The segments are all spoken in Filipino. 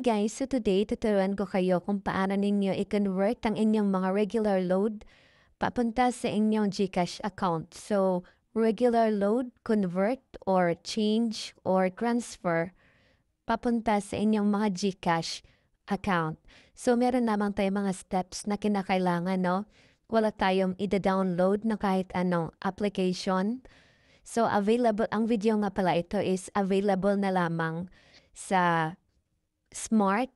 guys, so today tuturuan ko kayo kung paano ninyo i-convert ang inyong mga regular load papunta sa inyong GCash account. So, regular load, convert, or change, or transfer papunta sa inyong mga GCash account. So, meron lamang tayong mga steps na kinakailangan, no? Wala tayong ida-download na kahit anong application. So, available, ang video nga pala ito is available na lamang sa Smart,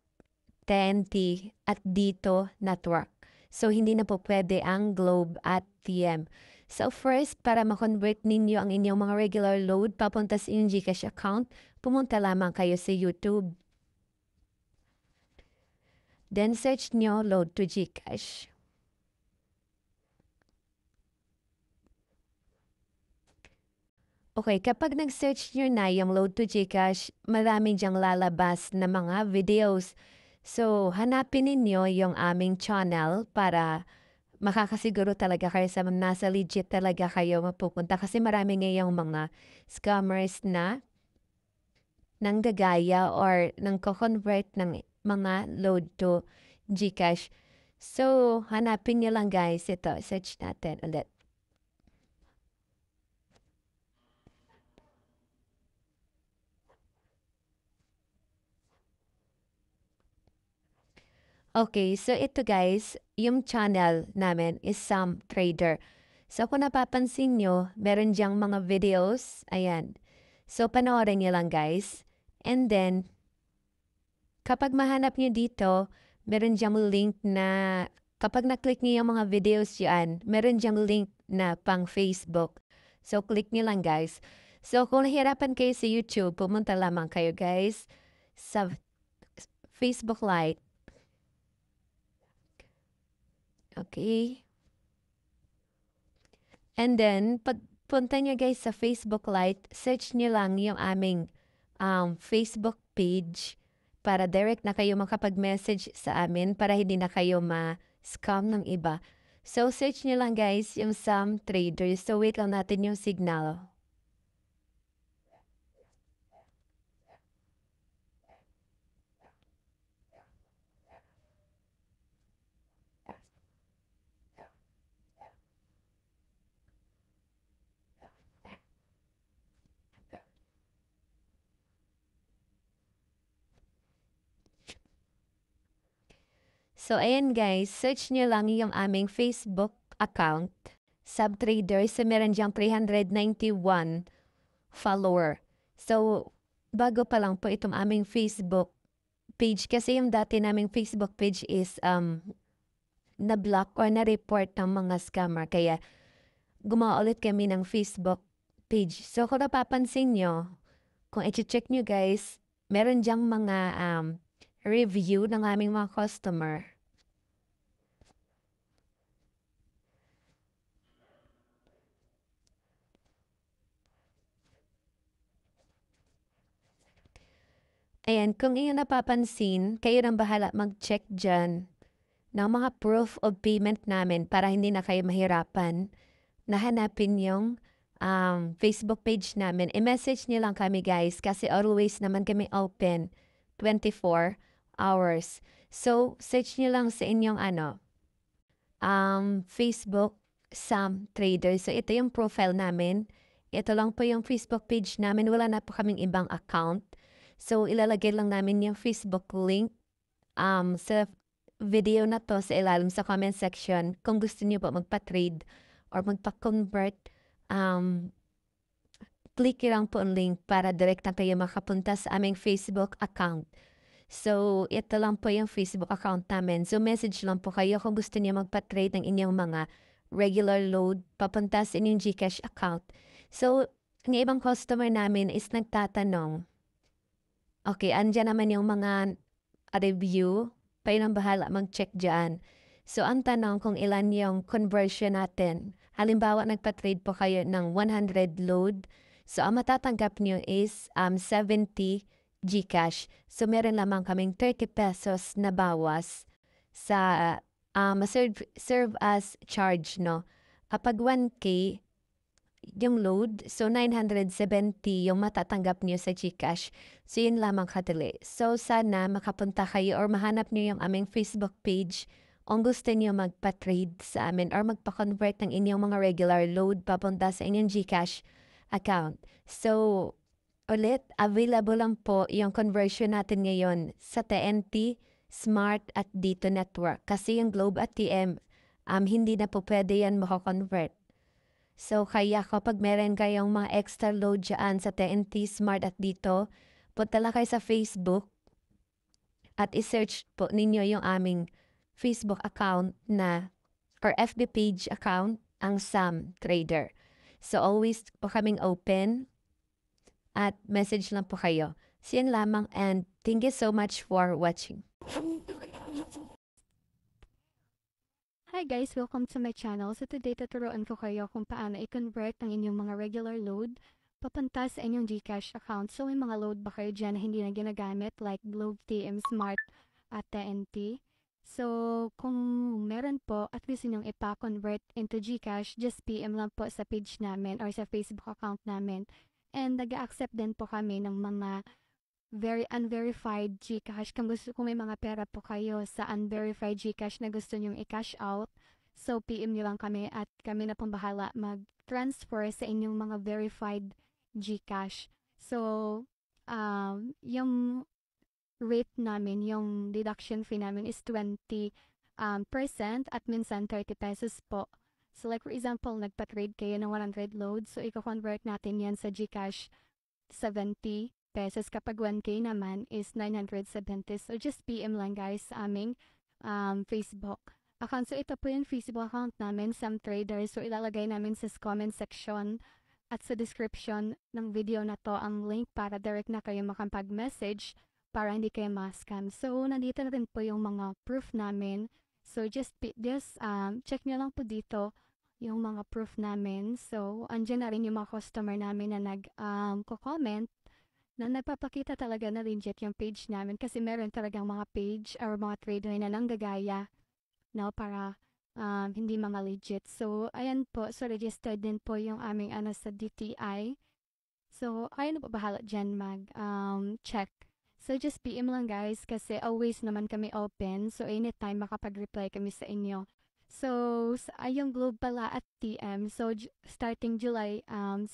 TNT, at Dito Network. So, hindi na po pwede ang Globe at TM. So, first, para ma-convert ninyo ang inyong mga regular load papunta sa inyong GCash account, pumunta lamang kayo sa YouTube. Then, search nyo Load to GCash. Okay, kapag nag-search nyo na yung Load to GCash, maraming dyang lalabas na mga videos. So, hanapin ninyo yung aming channel para makakasiguro talaga kayo sa nasa legit talaga kayo mapupunta. Kasi marami ngayong mga scammers na nanggagaya or nang-convert ng mga load to GCash. So, hanapin nyo lang guys. Ito, search natin ulit. Okay, so ito guys, yung channel namin is Sam Trader. So kung napapansin nyo, meron diyang mga videos. Ayan. So panoorin nyo lang guys. And then, kapag mahanap nyo dito, meron diyang link na, kapag na-click nyo yung mga videos yan, meron diyang link na pang Facebook. So click nyo lang guys. So kung nahirapan kayo sa YouTube, pumunta lamang kayo guys sa Facebook Lite. Okay. And then, pagpunta nyo guys sa Facebook Lite, search nyo lang yung aming Facebook page para direct na kayo makapag-message sa amin para hindi na kayo ma-scam ng iba. So, search nyo lang guys yung Sam Traders. So, wait lang natin yung signal. So, ayan guys, search nyo lang yung aming Facebook account, Subtraders, so meron diyang 391 follower. So, bago pa lang po itong aming Facebook page kasi yung dati naming Facebook page is na-block or na-report ng mga scammer. Kaya, gumawa ulit kami ng Facebook page. So, kung napapansin nyo, kung i-check nyo guys, meron diyang mga review ng aming mga customer. Ayan, kung iyon napapansin, kayo nang bahala mag-check dyan ng mga proof of payment namin para hindi na kayo mahirapan na hanapin yung Facebook page namin. I-message niyo lang kami guys kasi always naman kami open 24 hours. So, search niyo lang sa inyong Facebook Sam Trader. So, ito yung profile namin. Ito lang po yung Facebook page namin. Wala na po kaming ibang account. So, ilalagay lang namin yung Facebook link sa video na to sa ilalim sa comment section. Kung gusto niyo po magpa-trade or magpa-convert, click lang po ang link para direct na kayo makapunta sa aming Facebook account. So, ito lang po yung Facebook account namin. So, message lang po kayo kung gusto niyo magpa-trade ng inyong mga regular load papunta sa inyong GCash account. So, ang ibang customer namin is nagtatanong, okay, andyan naman yung mga review, kayo nang bahala mag-check dyan. So, ang tanong kung ilan yung conversion natin. Halimbawa, nagpa-trade po kayo ng 100 load. So, ang matatanggap nyo is 70 GCash. So, meron lamang kaming 30 pesos na bawas sa serve as charge, no? Kapag 1K, yung load. So, 970 yung matatanggap niyo sa GCash. So, yun lamang kadali. So, sana makapunta kayo or mahanap niyo yung aming Facebook page kung gusto niyo magpa-trade sa amin or magpa-convert ng inyong mga regular load papunta sa inyong GCash account. So, ulit, available lang po yung conversion natin ngayon sa TNT, Smart at Dito Network. Kasi yung Globe at TM, hindi na po pwede yan makakonvert. So, kaya kapag meron kayong mga extra load dyan sa TNT, Smart at Dito, punta lang kayo sa Facebook at i-search po ninyo yung aming Facebook account na or FB page account, ang Sam Trader. So, always po kaming open at message lang po kayo. So, yan lamang and thank you so much for watching. Hi guys! Welcome to my channel. So today, tuturuan ko kayo kung paano i-convert ang inyong mga regular load papunta sa inyong GCash account. So may mga load ba kayo dyan na hindi na ginagamit like Globe, TM, Smart at TNT? So kung meron po at gusto nyong ipa-convert into GCash, just PM lang po sa page namin or sa Facebook account namin. And nag-accept din po kami ng mga very unverified GCash. Kung may mga pera po kayo sa unverified GCash na gusto nyong i-cash out, so PM nyo lang kami at kami na pong bahala mag-transfer sa inyong mga verified GCash. So, yung rate namin, yung deduction fee namin is 20% at minsan 30 pesos po. So like for example, nagpa-trade kayo ng 100 loads, so i-convert natin yan sa GCash 70 pesos. Kapag 1K naman is 970. So just PM lang guys sa aming Facebook account. So ito po yung Facebook account namin, Sam Trader. So ilalagay namin sa comment section at sa description ng video na to ang link para direct na kayo makapag-message para hindi kayo ma-scam. So nandito na rin po yung mga proof namin. So just check nyo lang po dito yung mga proof namin. So andyan na rin yung mga customer namin na nag-comment na nagpapakita talaga na legit yung page namin kasi meron talagang mga page or mga trader na nanggagaya para hindi mga legit. So, ayan po. So, registered din po yung aming sa DTI. So, ayun na po bahala dyan mag-check. So, just PM lang guys kasi always naman kami open. So, anytime makapag-reply kami sa inyo. So, yung Globe pala at TM. So, starting July 16,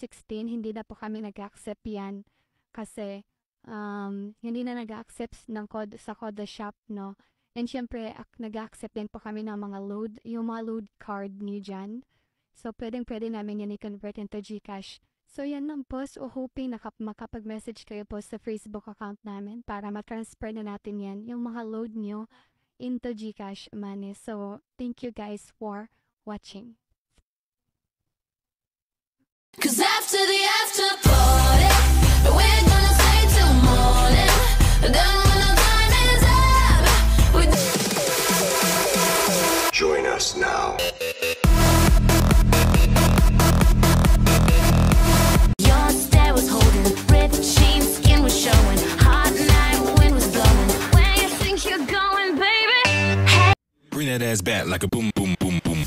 hindi na po kami nag-accept yan. Kasi hindi na nag-accept ng code sa Koda Shop, no? And syempre, nag-accept din po kami ng mga load, yung mga load card niyo dyan. So, pwede namin yan i-convert into GCash. So, yan lang po. So, hoping makapag-message kayo po sa Facebook account namin para ma-transfer na natin yan, yung mga load niyo into GCash money. So, thank you guys for watching. Cause after the after party, we're gonna stay till morning. Then when the time is up, join us now. Your stare was holding, ripped jeans, skin was showing, hot night, wind was blowing. Where you think you're going, baby? Hey. Bring that ass back like a boom, boom, boom, boom.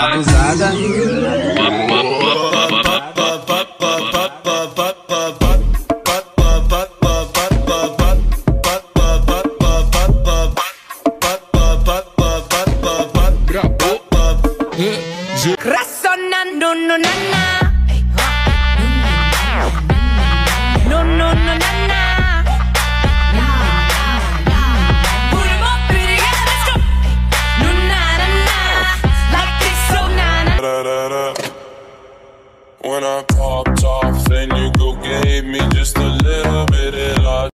Abusada. Razonando, no, na, na. No, no, no, na, na. Put 'em up, baby, yeah, let's go. No, na, na, na. Like this, so na, na. When I popped off, then you go gave me just a little bit of love.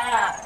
up.